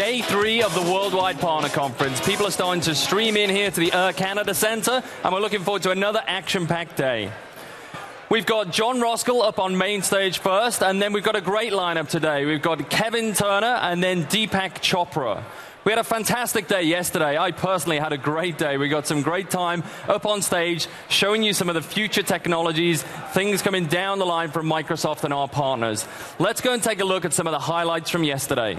day 3 of the Worldwide Partner Conference. People are starting to stream in here to the Canada Center, and we're looking forward to another action-packed day. We've got John Roskell up on main stage first, and then we've got a great lineup today. We've got Kevin Turner and then Deepak Chopra. We had a fantastic day yesterday. I personally had a great day. We got some great time up on stage showing you some of the future technologies, things coming down the line from Microsoft and our partners. Let's go and take a look at some of the highlights from yesterday.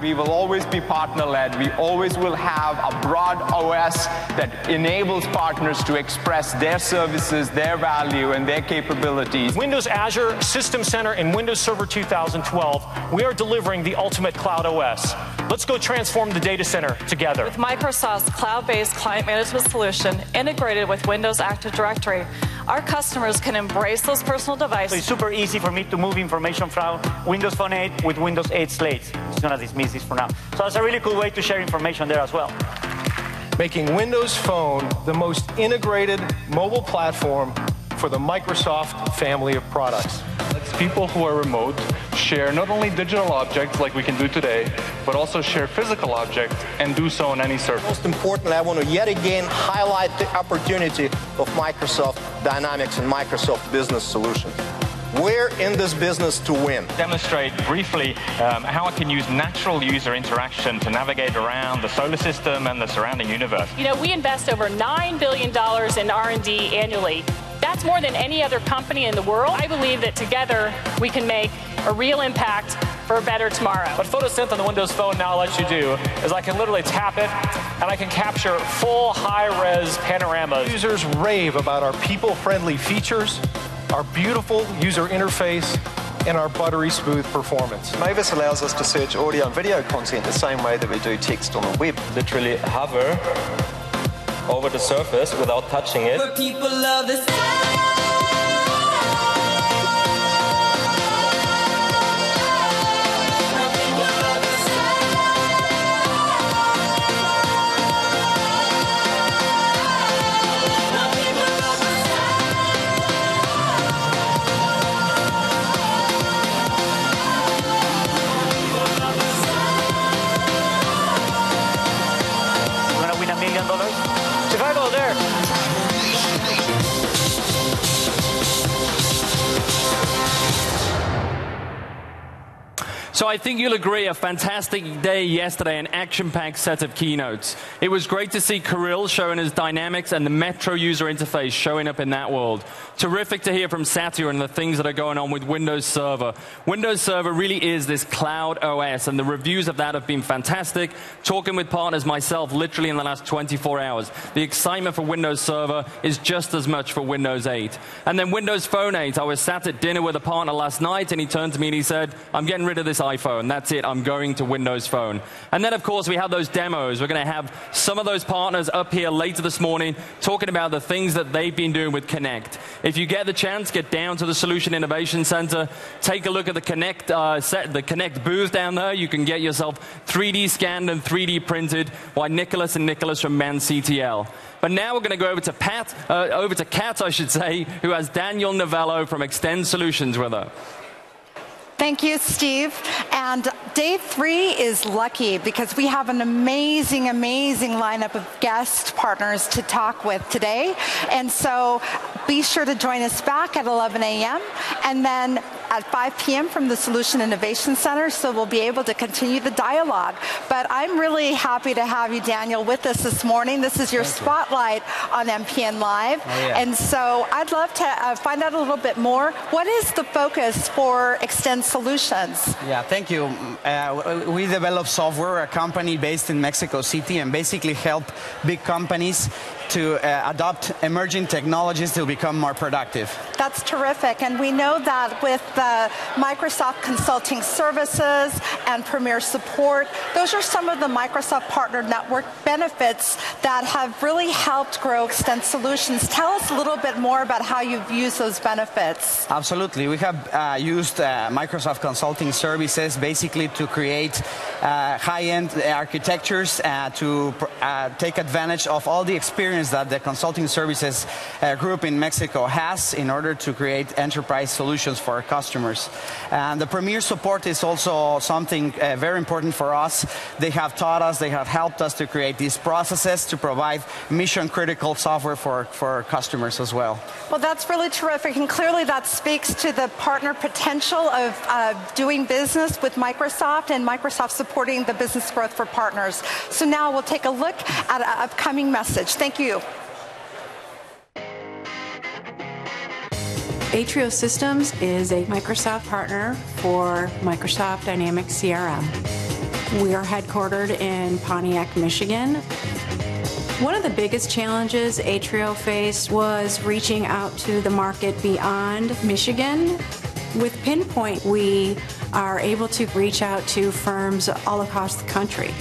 We will always be partner-led. We always will have a broad OS that enables partners to express their services, their value, and their capabilities. Windows Azure, System Center, and Windows Server 2012, we are delivering the ultimate cloud OS. Let's go transform the data center together. With Microsoft's cloud-based client management solution integrated with Windows Active Directory, our customers can embrace those personal devices. It's super easy for me to move information from Windows Phone 8 with Windows 8 slates. I'm just going to dismiss this for now. So that's a really cool way to share information there as well. Making Windows Phone the most integrated mobile platform for the Microsoft family of products. Lets people who are remote share not only digital objects like we can do today, but also share physical objects and do so on any surface. Most importantly, I want to yet again highlight the opportunity of Microsoft Dynamics and Microsoft Business Solutions. We're in this business to win. Demonstrate briefly how I can use natural user interaction to navigate around the solar system and the surrounding universe. You know, we invest over $9 billion in R&D annually. That's more than any other company in the world. I believe that together we can make a real impact for a better tomorrow. What PhotoSynth on the Windows Phone now lets you do is I can literally tap it, and I can capture full high-res panoramas. Users rave about our people-friendly features, our beautiful user interface, and our buttery smooth performance. Mavis allows us to search audio and video content the same way that we do text on the web. Literally hover over the surface without touching it. But people love this. Chicago there. So I think you'll agree, a fantastic day yesterday, an action-packed set of keynotes. It was great to see Kirill showing his dynamics and the Metro user interface showing up in that world. Terrific to hear from Satya and the things that are going on with Windows Server. Windows Server really is this cloud OS, and the reviews of that have been fantastic. Talking with partners myself literally in the last 24 hours. The excitement for Windows Server is just as much for Windows 8. And then Windows Phone 8, I was sat at dinner with a partner last night, and he turned to me and he said, I'm getting rid of this iPhone. That's it. I'm going to Windows Phone. And then, of course, we have those demos. We're going to have some of those partners up here later this morning talking about the things that they've been doing with Connect. If you get the chance, get down to the Solution Innovation Center. Take a look at the Connect booth down there. You can get yourself 3D scanned and 3D printed by Nicholas and Nicholas from ManCTL. But now we're going to go over to Kat, I should say, who has Daniel Novello from Extend Solutions with her. Thank you, Steve. And day 3 is lucky because we have an amazing, amazing lineup of guest partners to talk with today. And so be sure to join us back at 11 a.m. and then at 5 p.m. from the Solution Innovation Center, so we'll be able to continue the dialogue. But I'm really happy to have you, Daniel, with us this morning. This is your spotlight on MPN Live. Oh, yeah. And so I'd love to find out a little bit more. What is the focus for Extend Solutions? Yeah, thank you. We develop software, a company based in Mexico City, and basically help big companies to adopt emerging technologies to become more productive. That's terrific. And we know that with the Microsoft Consulting Services and Premier Support, those are some of the Microsoft Partner Network benefits that have really helped grow Extend Solutions. Tell us a little bit more about how you've used those benefits. Absolutely. We have used Microsoft Consulting Services basically to create high-end architectures to take advantage of all the experience experience that the consulting services group in Mexico has in order to create enterprise solutions for our customers. And the Premier support is also something very important for us. They have taught us, they have helped us to create these processes to provide mission-critical software for our customers as well. Well, that's really terrific, and clearly that speaks to the partner potential of doing business with Microsoft and Microsoft supporting the business growth for partners. So now we'll take a look at an upcoming message. Thank you. Atrio Systems is a Microsoft partner for Microsoft Dynamics CRM. We are headquartered in Pontiac, Michigan. One of the biggest challenges Atrio faced was reaching out to the market beyond Michigan. With Pinpoint, we are able to reach out to firms all across the country.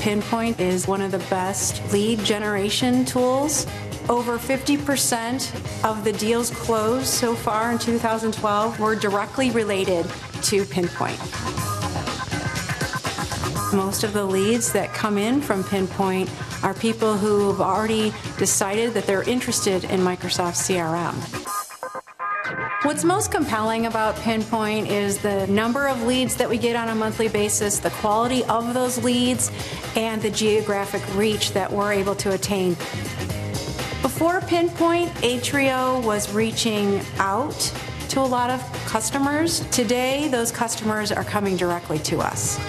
Pinpoint is one of the best lead generation tools. Over 50% of the deals closed so far in 2012 were directly related to Pinpoint. Most of the leads that come in from Pinpoint are people who have already decided that they're interested in Microsoft CRM. What's most compelling about Pinpoint is the number of leads that we get on a monthly basis, the quality of those leads, and the geographic reach that we're able to attain. Before Pinpoint, Atrio was reaching out to a lot of customers. Today, those customers are coming directly to us.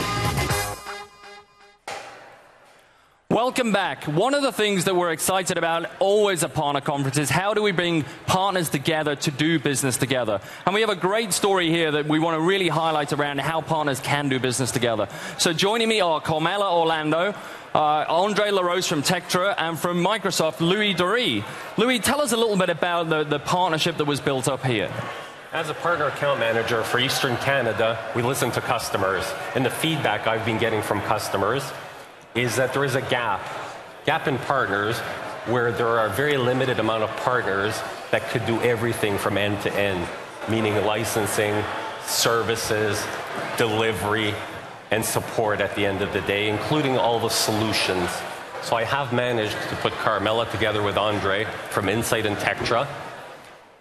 Welcome back. One of the things that we're excited about always at partner conferences is how do we bring partners together to do business together. And we have a great story here that we want to really highlight around how partners can do business together. So joining me are Carmela Orlando, Andre LaRose from Tectra, and from Microsoft, Louis Dory. Louis, tell us a little bit about the partnership that was built up here. As a partner account manager for Eastern Canada, we listen to customers. And the feedback I've been getting from customers is that there is a gap in partners where there are a very limited amount of partners that could do everything from end to end, meaning licensing, services, delivery, and support at the end of the day, including all the solutions. So I have managed to put Carmela together with Andre from Insight and Tectra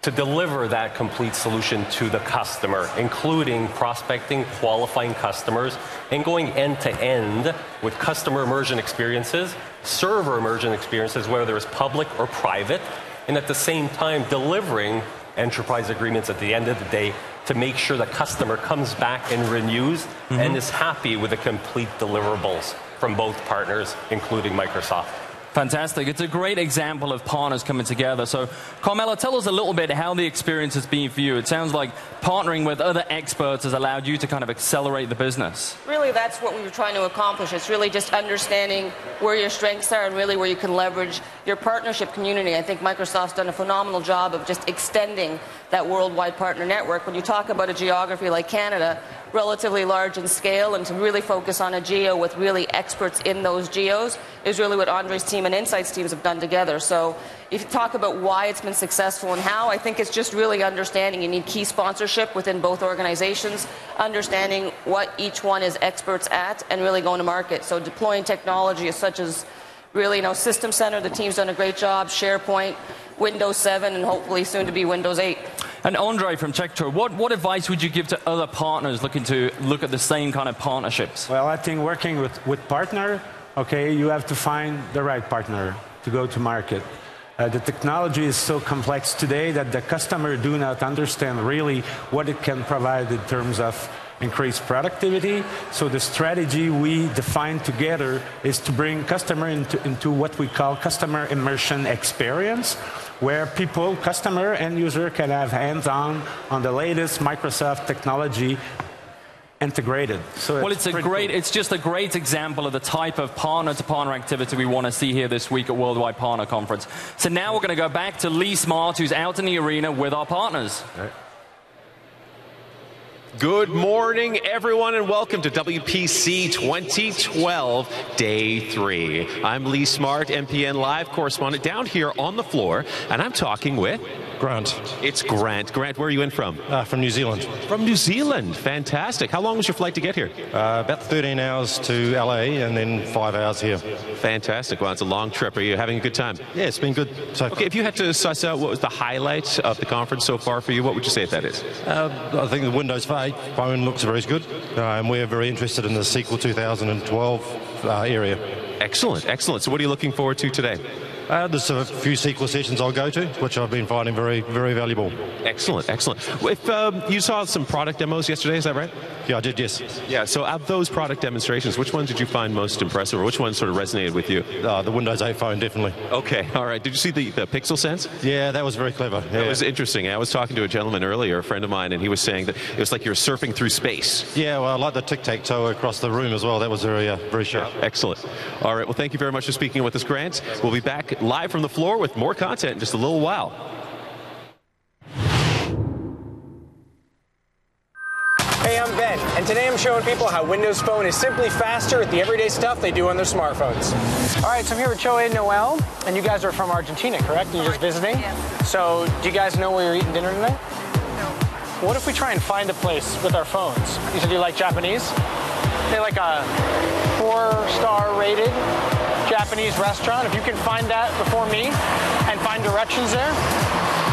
to deliver that complete solution to the customer, including prospecting, qualifying customers, and going end-to-end with customer immersion experiences, server immersion experiences, whether it's public or private, and at the same time delivering enterprise agreements at the end of the day to make sure the customer comes back and renews and is happy with the complete deliverables from both partners, including Microsoft. Fantastic. It's a great example of partners coming together. So, Carmela, tell us a little bit how the experience has been for you. It sounds like partnering with other experts has allowed you to kind of accelerate the business. Really, that's what we were trying to accomplish. It's really just understanding where your strengths are and really where you can leverage your partnership community. I think Microsoft's done a phenomenal job of just extending that worldwide partner network. When you talk about a geography like Canada, relatively large in scale, and to really focus on a geo with really experts in those geos is really what Andre's team and Insight's teams have done together. So if you talk about why it's been successful and how, I think it's just really understanding you need key sponsorship within both organizations, understanding what each one is experts at, and really going to market. So deploying technology such as really, System Center, the team's done a great job, SharePoint, Windows 7, and hopefully soon to be Windows 8. And Andre from Tectra, what advice would you give to other partners looking to look at the same kind of partnerships? Well, I think working with partner, okay, you have to find the right partner to go to market. The technology is so complex today that the customer do not understand really what it can provide in terms of increased productivity. So the strategy we define together is to bring customer into what we call customer immersion experience, where people, customer and user, can have hands-on on the latest Microsoft technology integrated. So well, it's just a great example of the type of partner-to-partner activity we want to see here this week at Worldwide Partner Conference. So now we're going to go back to Lee Smart, who's out in the arena with our partners. Right. Good morning, everyone, and welcome to WPC 2012, Day 3. I'm Lee Smart, MPN Live correspondent, down here on the floor, and I'm talking with Grant. It's Grant. Grant, where are you in from? From New Zealand. From New Zealand. Fantastic. How long was your flight to get here? About 13 hours to LA and then 5 hours here. Fantastic. Well, it's a long trip. Are you having a good time? Yeah, it's been good so far. Okay, if you had to suss out what was the highlight of the conference so far for you, what would you say that is? I think the Windows 8 phone looks very good, and we're very interested in the sequel 2012 area. Excellent, excellent. So what are you looking forward to today? There's a few sequel sessions I'll go to, which I've been finding very, very valuable. Excellent, excellent. If you saw some product demos yesterday, is that right? Yeah, I did, yes. Yeah, so of those product demonstrations, which ones did you find most impressive, or which ones sort of resonated with you? The Windows 8 phone, definitely. Okay, all right. Did you see the Pixel Sense? Yeah, that was very clever. Yeah. That was interesting. I was talking to a gentleman earlier, a friend of mine, and he was saying that it was like you were surfing through space. Yeah, well, I like the tic-tac-toe across the room as well. That was very, very sharp. Excellent. All right, well, thank you very much for speaking with us, Grant. We'll be back live from the floor with more content in just a little while. Hey, I'm Ben, and today I'm showing people how Windows Phone is simply faster at the everyday stuff they do on their smartphones. All right, so I'm here with Joey and Noel, and you guys are from Argentina, correct? You're just visiting? Yes. So do you guys know where you're eating dinner tonight? No. What if we try and find a place with our phones? You said you like Japanese? They're like a 4-star rated Japanese restaurant. If you can find that before me and find directions there,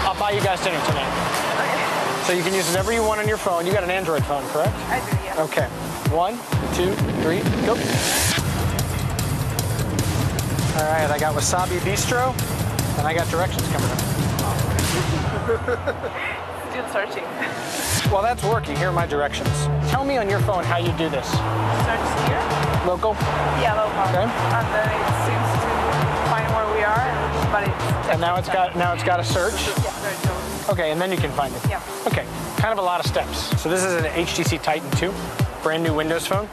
I'll buy you guys dinner tonight. Okay. So you can use whatever you want on your phone. You got an Android phone, correct? I do, yeah. Okay. 1, 2, 3, go. All right, I got Wasabi Bistro, and I got directions coming up. Still searching. Well, that's working. Here are my directions. Tell me on your phone how you do this. Search here. Local? Yeah, local. Okay. And then it seems to find where we are, but it's... And now it's got a search? Yeah. Okay, and then you can find it? Yeah. Okay, kind of a lot of steps. So this is an HTC Titan 2, brand new Windows Phone.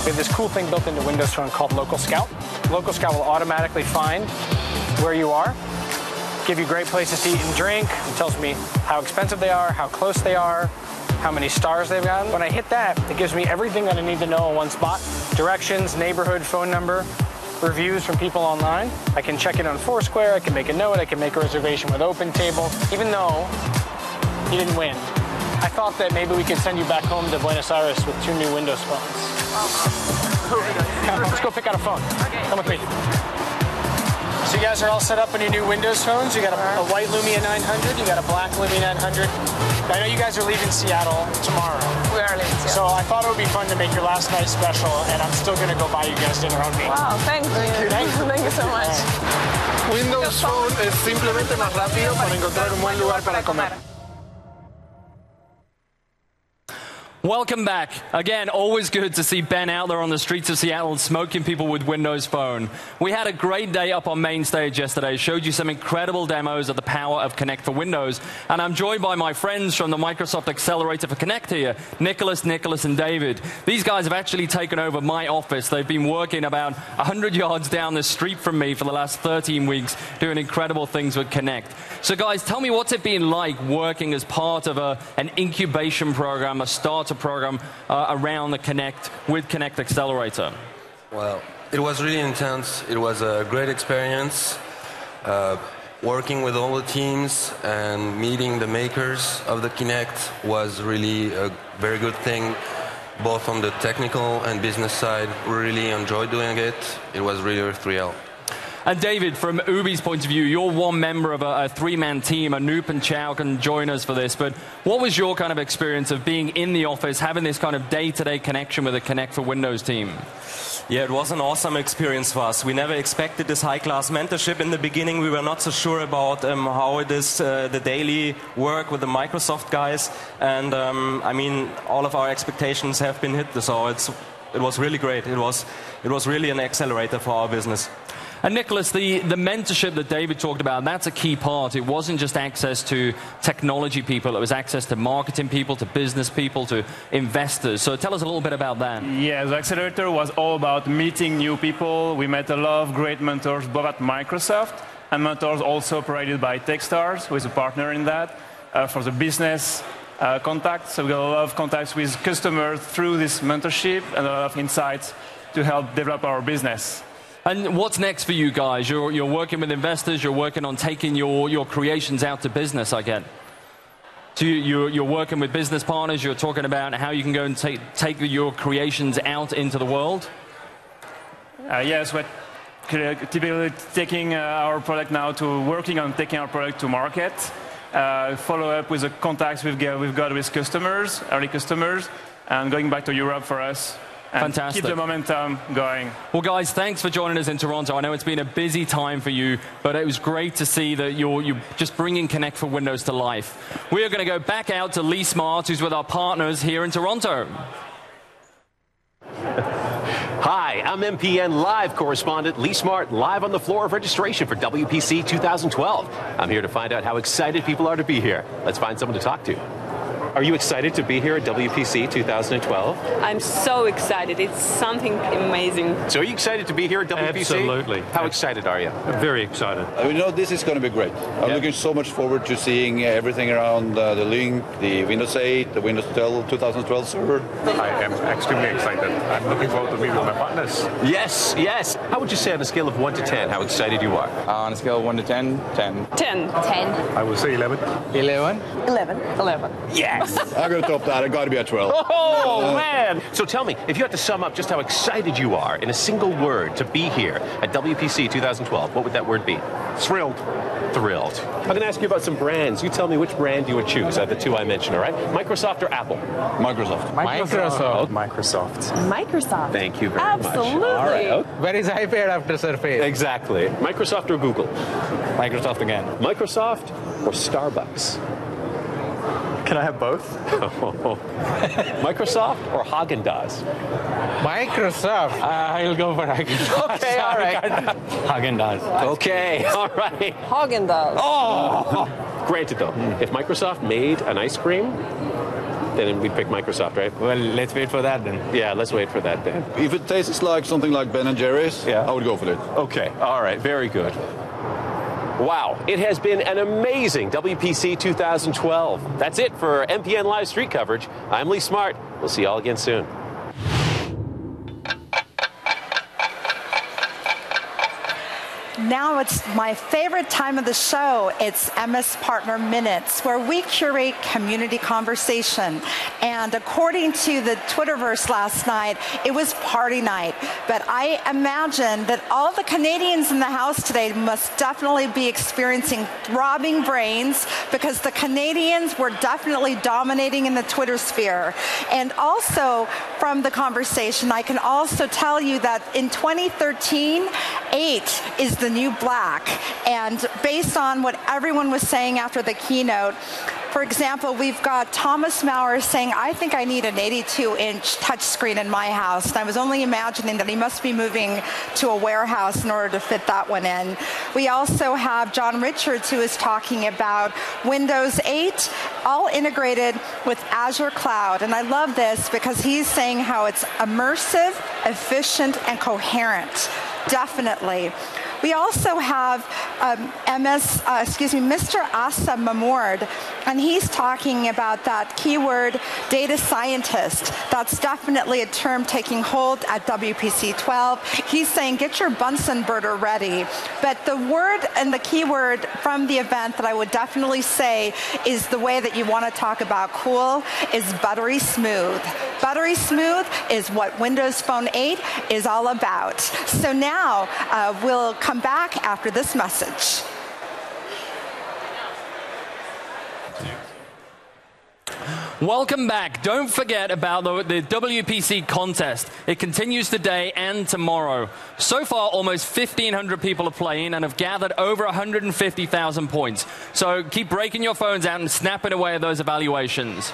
We have this cool thing built into Windows Phone called Local Scout. Local Scout will automatically find where you are, give you great places to eat and drink. It tells me how expensive they are, how close they are, how many stars they've gotten. When I hit that, it gives me everything that I need to know in one spot. Directions, neighborhood, phone number, reviews from people online. I can check it on Foursquare, I can make a note, I can make a reservation with OpenTable. Even though you didn't win, I thought that maybe we could send you back home to Buenos Aires with 2 new Windows phones. Come on, let's go pick out a phone. Okay. Come with me. So you guys are all set up on your new Windows phones. You got a white Lumia 900, you got a black Lumia 900. I know you guys are leaving Seattle tomorrow. We are leaving Seattle. So I thought it would be fun to make your last night special, and I'm still going to go buy you guys dinner on me. Wow, thank you. Thank you so much. Windows Phone es simplemente más rápido para encontrar un buen lugar para comer. Welcome back. Again, always good to see Ben out there on the streets of Seattle smoking people with Windows Phone. We had a great day up on main stage yesterday, showed you some incredible demos of the power of Connect for Windows, and I'm joined by my friends from the Microsoft Accelerator for Connect here, Nicholas, and David. These guys have actually taken over my office. They've been working about 100 yards down the street from me for the last 13 weeks, doing incredible things with Connect. So guys, tell me, what's it been like working as part of an incubation program, a starter program around the Connect with Connect Accelerator? Well, it was really intense. It was a great experience. Working with all the teams and meeting the makers of the Kinect was really a very good thing, both on the technical and business side. We really enjoyed doing it. It was really a thrill. And David, from Ubi's point of view, you're one member of a 3-man team. Anoop and Chow can join us for this. But what was your kind of experience of being in the office, having this kind of day-to-day connection with the Connect for Windows team? Yeah, it was an awesome experience for us. We never expected this high-class mentorship. In the beginning, we were not so sure about how it is the daily work with the Microsoft guys. And I mean, all of our expectations have been hit. So it was really great. It was really an accelerator for our business. And Nicholas, the mentorship that David talked about, that's a key part. It wasn't just access to technology people. It was access to marketing people, to business people, to investors. So tell us a little bit about that. Yeah, the Accelerator was all about meeting new people. We met a lot of great mentors, both at Microsoft and mentors also provided by Techstars, who is a partner in that, for the business contacts. So we got a lot of contacts with customers through this mentorship and a lot of insights to help develop our business. And what's next for you guys? You're working with investors. You're working on taking your creations out to business, I get. So you're working with business partners. You're talking about how you can go and take your creations out into the world. Yes, we're typically taking our product now to working on taking our product to market. Follow up with the contacts we've got with customers, early customers, and going back to Europe for us. And fantastic. Keep the momentum going. Well, guys, thanks for joining us in Toronto. I know it's been a busy time for you, but it was great to see that you're just bringing Connect for Windows to life. We are going to go back out to Lee Smart, who's with our partners here in Toronto. Hi, I'm MPN Live correspondent Lee Smart, live on the floor of registration for WPC 2012. I'm here to find out how excited people are to be here. Let's find someone to talk to. Are you excited to be here at WPC 2012? I'm so excited. It's something amazing. So are you excited to be here at WPC? Absolutely. How excited are you? I'm very excited. We know this is going to be great. I'm looking so much forward to seeing everything around the Link, the Windows 8, the Windows 2012 server. I am extremely excited. I'm looking forward to meeting with my partners. Yes, yes. How would you say on a scale of 1 to 10 how excited you are? On a scale of 1 to 10, 10. 10. 10. I will say 11. 11. 11. 11. Yes. I'm going to top that. I got to be at 12. Oh, man. So tell me, if you had to sum up just how excited you are in a single word to be here at WPC 2012, what would that word be? Thrilled. Thrilled. I'm going to ask you about some brands. You tell me which brand you would choose out of the two I mentioned, all right? Microsoft or Apple? Microsoft. Microsoft. Microsoft. Thank you very Absolutely. much. All right. Okay. Where is iPad after Surface? Exactly. Microsoft or Google? Microsoft again. Microsoft or Starbucks? Can I have both? Microsoft or Haagen-Dazs? Microsoft. I'll go for Haagen-Dazs. Okay, all right. Haagen-Dazs. Okay, all right. Haagen-Dazs. Oh! Granted, though, if Microsoft made an ice cream, then we'd pick Microsoft, right? Well, let's wait for that then. Yeah, let's wait for that then. If it tastes like something like Ben & Jerry's, I would go for it. Okay, all right, very good. Wow, it has been an amazing WPC 2012. That's it for MPN Live Street coverage. I'm Lee Smart. We'll see you all again soon. Now it's my favorite time of the show. It's MS Partner Minutes, where we curate community conversation. And according to the Twitterverse last night, it was party night. But I imagine that all the Canadians in the house today must definitely be experiencing throbbing brains, because the Canadians were definitely dominating in the Twitter sphere. And also from the conversation, I can also tell you that in 2013, 8 is the new black. And based on what everyone was saying after the keynote, for example, we've got Thomas Maurer saying, I think I need an 82-inch touchscreen in my house. And I was only imagining that he must be moving to a warehouse in order to fit that one in. We also have John Richards, who is talking about Windows 8, all integrated with Azure Cloud. And I love this because he's saying how it's immersive, efficient, and coherent. Definitely. We also have Mr. Asa Mamoud, and he's talking about that keyword data scientist. That's definitely a term taking hold at WPC 12. He's saying, get your Bunsen burner ready. But the word and the keyword from the event that I would definitely say is the way that you want to talk about cool is buttery smooth. Buttery smooth is what Windows Phone 8 is all about. So now we'll come back after this message. Welcome back. Don't forget about the WPC contest. It continues today and tomorrow. So far, almost 1,500 people are playing and have gathered over 150,000 points. So keep breaking your phones out and snapping away at those evaluations.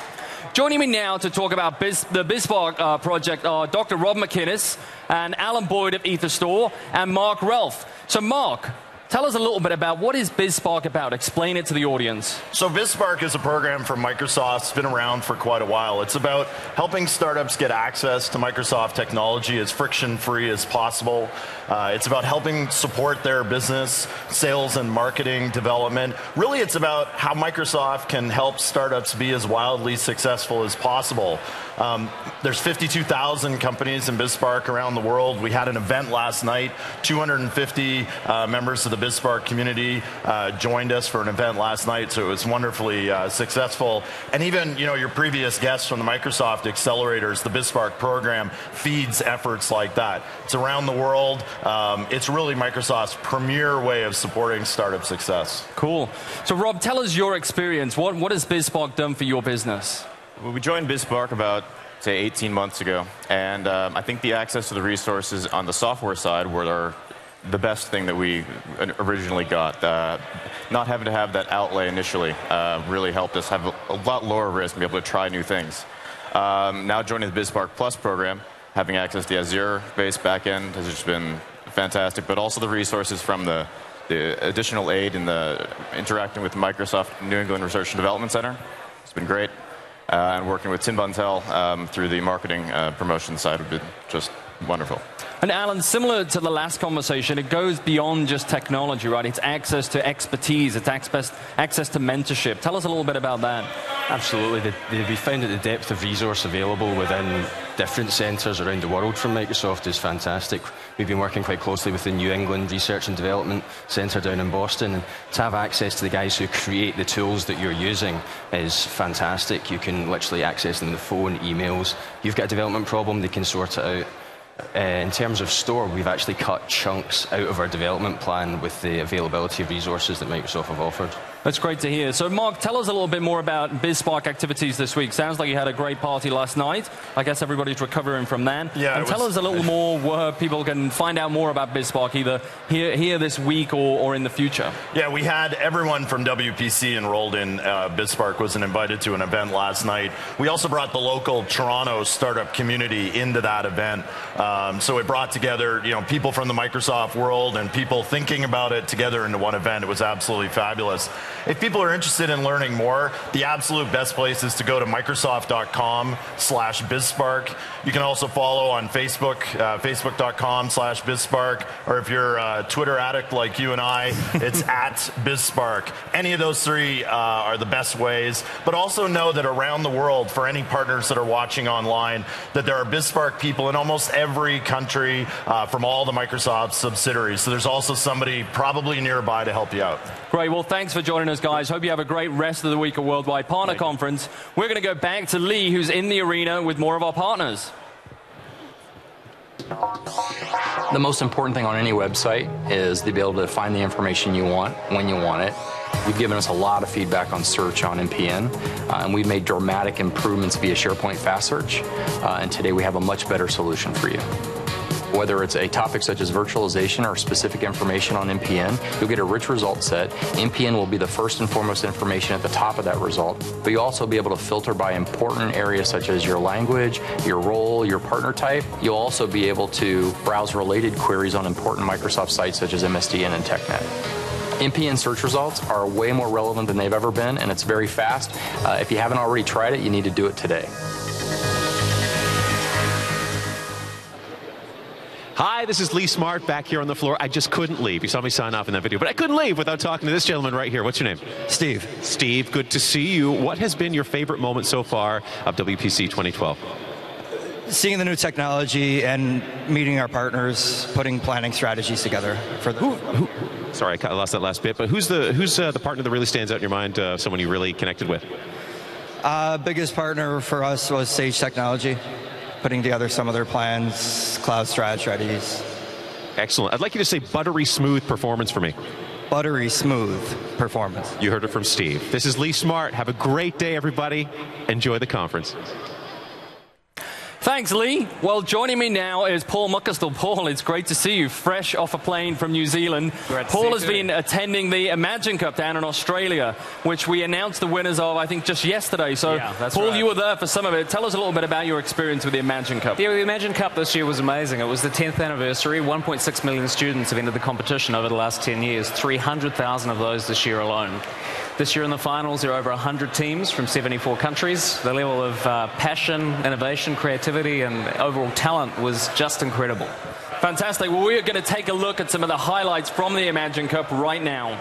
Joining me now to talk about the BizSpark project are Dr. Rob McInnes and Alan Boyd of EtherStore and Mark Relf. So Mark, Tell us a little bit about what is BizSpark about. Explain it to the audience. So BizSpark is a program from Microsoft. It's been around for quite a while. It's about helping startups get access to Microsoft technology as friction-free as possible. It's about helping support their business, sales and marketing development. Really, it's about how Microsoft can help startups be as wildly successful as possible. There's 52,000 companies in BizSpark around the world. We had an event last night. 250 members of the BizSpark community joined us for an event last night, so it was wonderfully successful. And even, your previous guests from the Microsoft accelerators, the BizSpark program feeds efforts like that. It's around the world. It's really Microsoft's premier way of supporting startup success. Cool. So Rob, tell us your experience. What has BizSpark done for your business? Well, we joined BizSpark about, say, 18 months ago, and I think the access to the resources on the software side were the best thing that we originally got. Not having to have that outlay initially really helped us have a lot lower risk and be able to try new things. Now joining the BizSpark Plus program, having access to the Azure-based backend has just been fantastic, but also the resources from the additional aid in the interacting with Microsoft New England Research and Development Center. It's been great. And working with Tim Buntel through the marketing promotion side have been just wonderful. And Alan, similar to the last conversation, it goes beyond just technology, right? It's access to expertise, it's access to mentorship. Tell us a little bit about that. Absolutely. We found that the depth of resource available within different centres around the world from Microsoft is fantastic. We've been working quite closely with the New England Research and Development Centre down in Boston, and to have access to the guys who create the tools that you're using is fantastic. You can literally access them on the phone, emails. You've got a development problem, they can sort it out. In terms of store, we've actually cut chunks out of our development plan with the availability of resources that Microsoft have offered. That's great to hear. So, Mark, tell us a little bit more about BizSpark activities this week. Sounds like you had a great party last night. I guess everybody's recovering from that. Yeah, and tell us a little more where people can find out more about BizSpark, either here this week or in the future. Yeah, we had everyone from WPC enrolled in BizSpark was invited to an event last night. We also brought the local Toronto startup community into that event. So it brought together, people from the Microsoft world and people thinking about it together into one event. It was absolutely fabulous. If people are interested in learning more, the absolute best place is to go to Microsoft.com/BizSpark. You can also follow on Facebook, Facebook.com/BizSpark, or if you're a Twitter addict like you and I, it's @BizSpark. Any of those three are the best ways. But also know that around the world, for any partners that are watching online, that there are BizSpark people in almost every country from all the Microsoft subsidiaries. So there's also somebody probably nearby to help you out. Great. Well, thanks for joining us, guys. Hope you have a great rest of the week at Worldwide Partner Conference. We're going to go back to Lee, who's in the arena with more of our partners. The most important thing on any website is to be able to find the information you want when you want it. You've given us a lot of feedback on search on MPN, and we've made dramatic improvements via SharePoint Fast Search, and today we have a much better solution for you. Whether it's a topic such as virtualization or specific information on MPN, you'll get a rich result set. MPN will be the first and foremost information at the top of that result, but you'll also be able to filter by important areas such as your language, your role, your partner type. You'll also be able to browse related queries on important Microsoft sites such as MSDN and TechNet. MPN search results are way more relevant than they've ever been, and it's very fast. If you haven't already tried it, you need to do it today. Hi, this is Lee Smart back here on the floor. I just couldn't leave. You saw me sign off in that video, but I couldn't leave without talking to this gentleman right here. What's your name? Steve. Steve, good to see you. What has been your favorite moment so far of WPC 2012? Seeing the new technology and meeting our partners, putting planning strategies together for the. Sorry, I lost that last bit. But who's the partner that really stands out in your mind? Someone you really connected with? Biggest partner for us was Sage Technology, putting together some of their plans, cloud strategies. Excellent. I'd like you to say buttery smooth performance for me. Buttery smooth performance. You heard it from Steve. This is Lee Smart. Have a great day, everybody. Enjoy the conference. Thanks, Lee. Well, joining me now is Paul Muckerstle. Paul, it's great to see you, fresh off a plane from New Zealand. Paul has been attending the Imagine Cup down in Australia, which we announced the winners of, I think, just yesterday. So, yeah, that's Paul, right. you were there for some of it. Tell us a little bit about your experience with the Imagine Cup. Yeah, the Imagine Cup this year was amazing. It was the 10th anniversary. 1.6 million students have entered the competition over the last 10 years, 300,000 of those this year alone. This year in the finals, there are over 100 teams from 74 countries. The level of passion, innovation, creativity, and overall talent was just incredible. Fantastic. Well, we are going to take a look at some of the highlights from the Imagine Cup right now.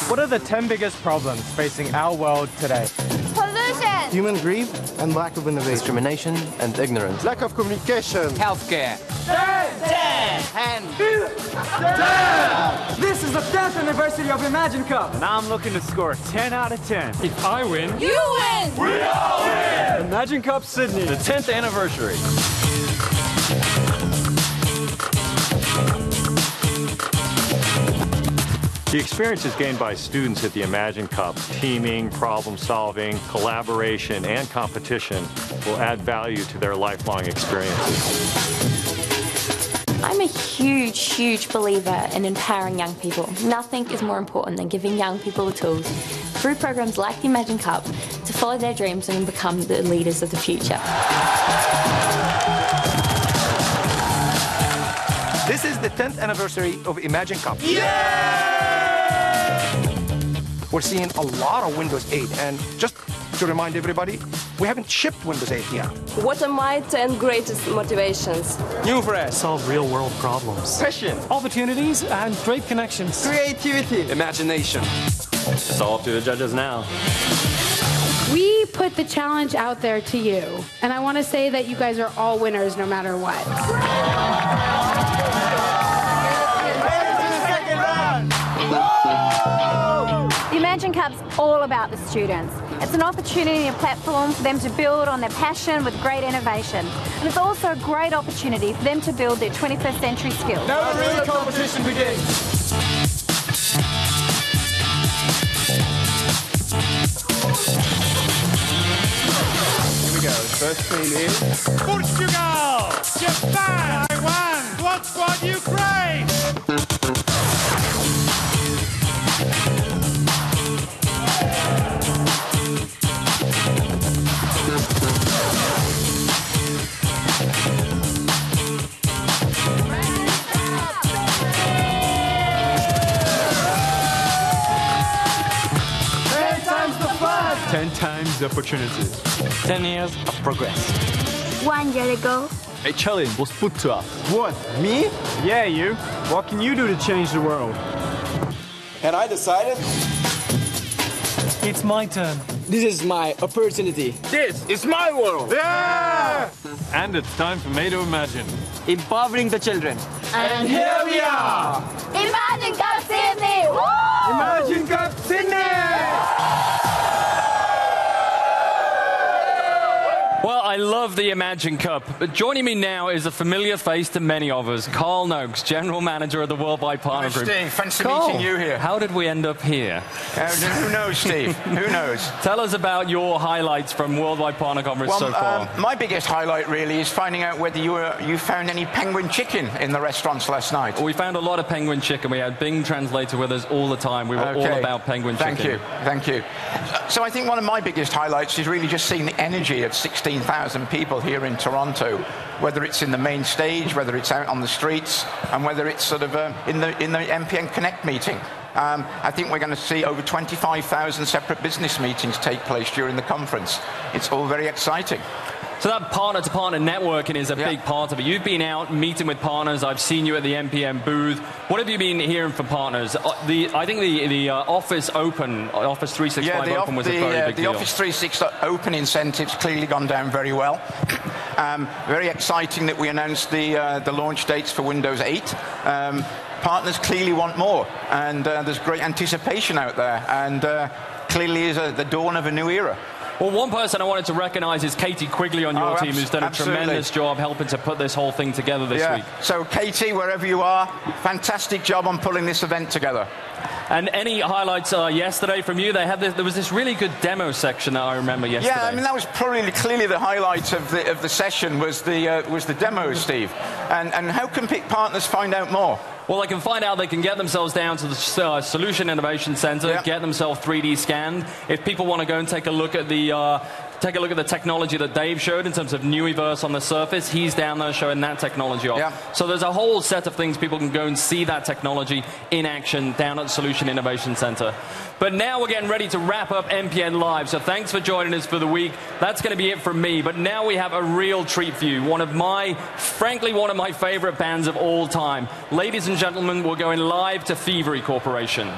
What are the 10 biggest problems facing our world today? Pollution! Human greed and lack of innovation. Discrimination and ignorance. Lack of communication. Healthcare. This is the 10th anniversary of Imagine Cup, and I'm looking to score 10 out of 10. If I win, You win! we all win! Imagine Cup Sydney, the 10th anniversary. The experiences gained by students at the Imagine Cup, teaming, problem solving, collaboration, and competition will add value to their lifelong experiences. I'm a huge believer in empowering young people. Nothing is more important than giving young people the tools through programs like the Imagine Cup to follow their dreams and become the leaders of the future. This is the 10th anniversary of Imagine Cup. We're seeing a lot of Windows 8, and just to remind everybody, we haven't shipped Windows 8 yet. What are my 10 greatest motivations? New fresh. Solve real-world problems. Passion. Opportunities and great connections. Creativity. Imagination. It's all up to the judges now. We put the challenge out there to you, and I want to say that you guys are all winners no matter what. The Imagine Cup's all about the students. It's an opportunity and a platform for them to build on their passion with great innovation. And it's also a great opportunity for them to build their 21st century skills. Now the real competition begins. Here we go. First team is Portugal, Japan, Taiwan, Blood Squad, Ukraine. 10 times the opportunity. 10 years of progress. 1 year ago, A challenge was put to us. What, me? Yeah, you. What can you do to change the world? And I decided It's my turn. this is my opportunity. This is my world. Yeah! And it's time for me to imagine. Empowering the children. And here we are. Imagine Cup Sydney! Woo! Imagine Cup Sydney! Well, I love the Imagine Cup, but joining me now is a familiar face to many of us, Karl Noakes, General Manager of the Worldwide Partner Group. Steve, fancy Karl, meeting you here. How did we end up here? Who knows, Steve? Who knows? Tell us about your highlights from Worldwide Partner Conference so far. My biggest highlight really is finding out whether you found any penguin chicken in the restaurants last night. We found a lot of penguin chicken. We had Bing Translator with us all the time. We were all about penguin chicken. Thank you. So I think one of my biggest highlights is really just seeing the energy of 16,000 people here in Toronto, whether it's in the main stage, whether it's out on the streets, and whether it's sort of in the MPN Connect meeting. I think we're going to see over 25,000 separate business meetings take place during the conference. It's all very exciting. So that partner-to-partner networking is a big part of it. You've been out meeting with partners. I've seen you at the MPN booth. What have you been hearing from partners? I think the Office Open, Office 365 Open was a very big deal. The Office 365 Open incentives clearly gone down very well. Very exciting that we announced the launch dates for Windows 8. Partners clearly want more, and there's great anticipation out there, and clearly is the dawn of a new era. Well, one person I wanted to recognize is Katie Quigley on your team, who's done a tremendous job helping to put this whole thing together this week. So, Katie, wherever you are, fantastic job on pulling this event together. And any highlights yesterday from you? There was this really good demo section that I remember yesterday. Yeah, I mean, that was probably clearly the highlight of the session was the demo, Steve. And how can partners find out more? Well, they can find out. They can get themselves down to the Solution Innovation Center, get themselves 3D scanned. If people want to go and take a look at the technology that Dave showed in terms of Newiverse on the surface, he's down there showing that technology off. So there's a whole set of things people can go and see that technology in action down at Solution Innovation Center. But now we're getting ready to wrap up MPN Live, so thanks for joining us for the week. That's going to be it from me, but now we have a real treat for you. Frankly, one of my favorite bands of all time. Ladies and gentlemen, we're going live to Thievery Corporation.